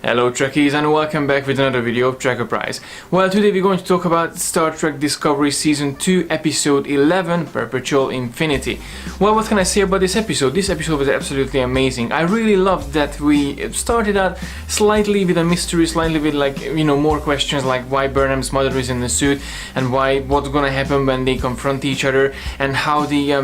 Hello Trekkies, and welcome back with another video of TREKKERPRISE. Well, today we're going to talk about Star Trek Discovery Season 2 Episode 11, Perpetual Infinity. Well, what can I say about this episode? This episode was absolutely amazing. I really loved that we started out slightly with a mystery, slightly with more questions like why Burnham's mother is in the suit and what's gonna happen when they confront each other, and how the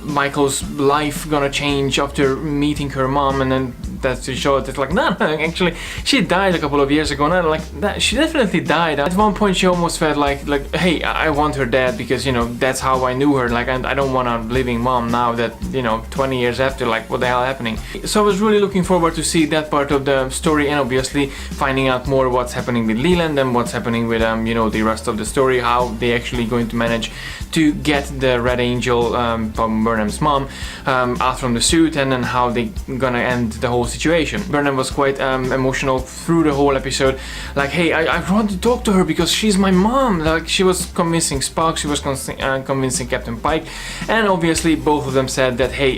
Michael's life gonna change after meeting her mom, and then that's to show that no, actually she died a couple of years ago. Not like that, she definitely died. At one point she almost felt like hey, I want her dead because that's how I knew her, and I don't want a living mom now that 20 years after, what the hell happening. So I was really looking forward to see that part of the story, and obviously finding out more what's happening with Leland and what's happening with the rest of the story, how they actually going to manage to get the Red Angel from Burnham's mom out from the suit, and then how they gonna end the whole situation. Burnham was quite emotional through the whole episode, hey, I want to talk to her because she's my mom. She was convincing Spock, she was convincing Captain Pike, and obviously both of them said that hey,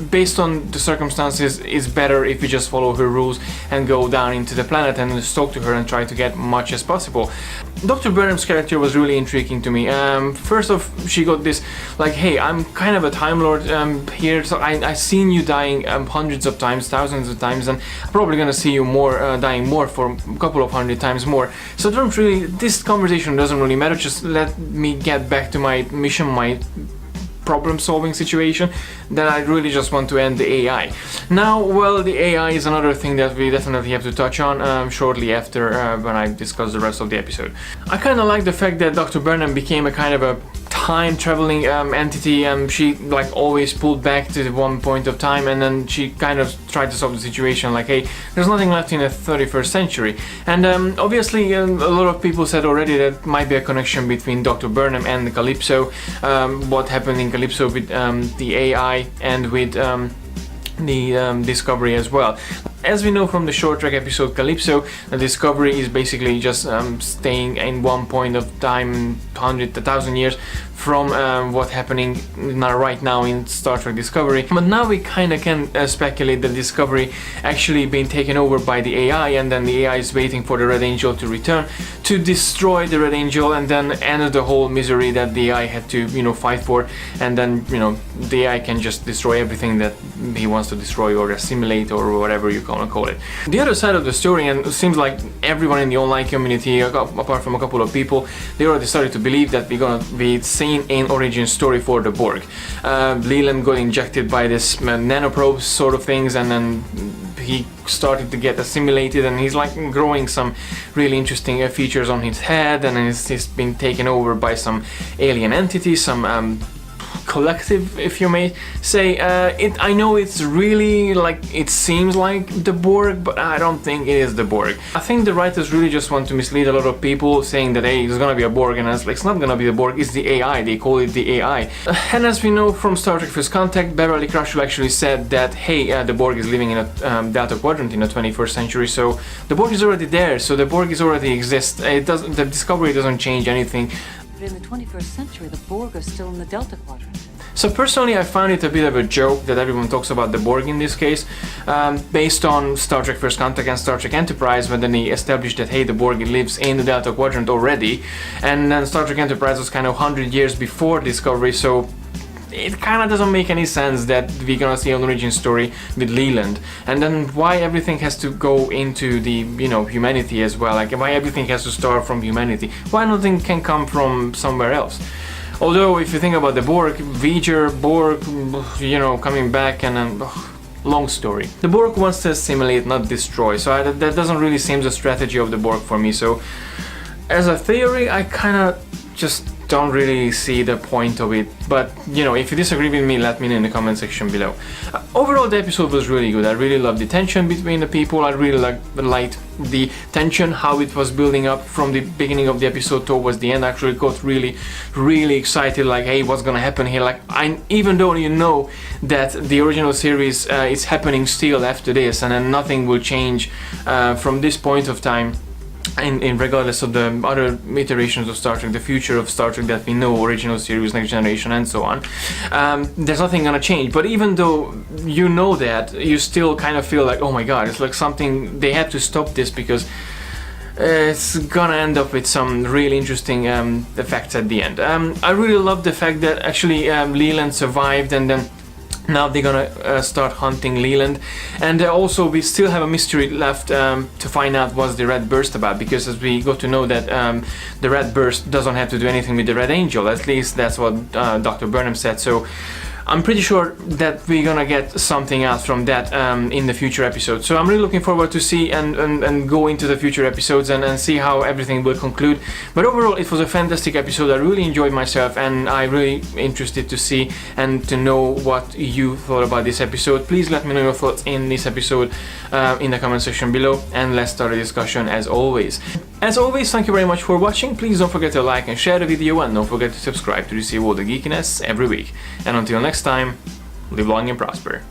based on the circumstances, it's better if we just follow her rules and go down into the planet and just talk to her and try to get much as possible. Dr. Burnham's character was really intriguing to me. First off, she got this hey, I'm kind of a Time Lord here, so I've seen you dying hundreds of times, thousands of times, and I'm probably gonna see you dying more for a couple of hundred times more. So this conversation doesn't really matter, just let me get back to my mission, my problem-solving situation. Then I really just want to end the AI. Now, well, the AI is another thing that we definitely have to touch on shortly after when I discuss the rest of the episode. I kind of like the fact that Dr. Burnham became a kind of a time-traveling entity. She always pulled back to one point of time, and then she kind of tried to solve the situation hey, there's nothing left in the 31st century. And obviously a lot of people said already that might be a connection between Dr. Burnham and Calypso, what happened in Calypso with the AI and with the Discovery as well. As we know from the short track episode Calypso, the Discovery is basically just staying in one point of time, 1,000 years from what's happening right now in Star Trek Discovery. But now we kind of can speculate that Discovery actually being taken over by the AI, and then the AI is waiting for the Red Angel to return to destroy the Red Angel and then end the whole misery that the AI had to fight for, and then the AI can just destroy everything that he wants to destroy or assimilate or whatever you want to call it. The other side of the story, and it seems like everyone in the online community, apart from a couple of people, they already started to believe that we're gonna be seeing an origin story for the Borg. Leland got injected by this nanoprobe sort of things, and then he started to get assimilated, and he's growing some really interesting features on his head, and he's been taken over by some alien entity, some collective, if you may say. I know it's really it seems like the Borg, but I don't think it is the Borg. I think the writers really just want to mislead a lot of people, saying that hey, there's gonna be a Borg, and it's not gonna be the Borg, it's the AI. They call it the AI. And as we know from Star Trek First Contact, Beverly Crusher actually said that hey, the Borg is living in a Delta Quadrant in the 21st century, so the Borg is already there, so the Borg is already exists. The Discovery doesn't change anything. In the 21st century, the Borg are still in the Delta Quadrant. So personally, I found it a bit of a joke that everyone talks about the Borg in this case, based on Star Trek First Contact and Star Trek Enterprise, when then they established that hey, the Borg lives in the Delta Quadrant already, and then Star Trek Enterprise was kind of 100 years before Discovery, so it kind of doesn't make any sense that we're gonna see an origin story with Leland, and then why everything has to go into the humanity as well, why everything has to start from humanity, why nothing can come from somewhere else. Although if you think about the Borg, V'ger, Borg, coming back, and then long story. The Borg wants to assimilate, not destroy, so that doesn't really seem the strategy of the Borg for me. So as a theory, I kind of just don't really see the point of it, but if you disagree with me, let me know in the comment section below. Overall, the episode was really good. I really loved the tension between the people. I really liked the tension, how it was building up from the beginning of the episode towards the end. I actually got really excited, hey, what's gonna happen here? Even though that the original series is happening still after this, and then nothing will change from this point of time in regardless of the other iterations of Star Trek, the future of Star Trek that we know, original series, Next Generation, and so on, there's nothing gonna change. But even though you know that, you still kind of feel like, oh my god, it's like something, they had to stop this because it's gonna end up with some really interesting effects at the end. I really love the fact that actually Leland survived, and then now they're gonna start hunting Leland, and also we still have a mystery left to find out what's the Red Burst about, because as we got to know that the Red Burst doesn't have to do anything with the Red Angel, at least that's what Dr. Burnham said. So I'm pretty sure that we're gonna get something else from that in the future episodes. So I'm really looking forward to see and go into the future episodes and see how everything will conclude. But overall, it was a fantastic episode. I really enjoyed myself, and I'm really interested to see and to know what you thought about this episode. Please let me know your thoughts in this episode in the comment section below, and let's start a discussion as always. As always, thank you very much for watching. Please don't forget to like and share the video, and don't forget to subscribe to receive all the geekiness every week. And until next time, live long and prosper.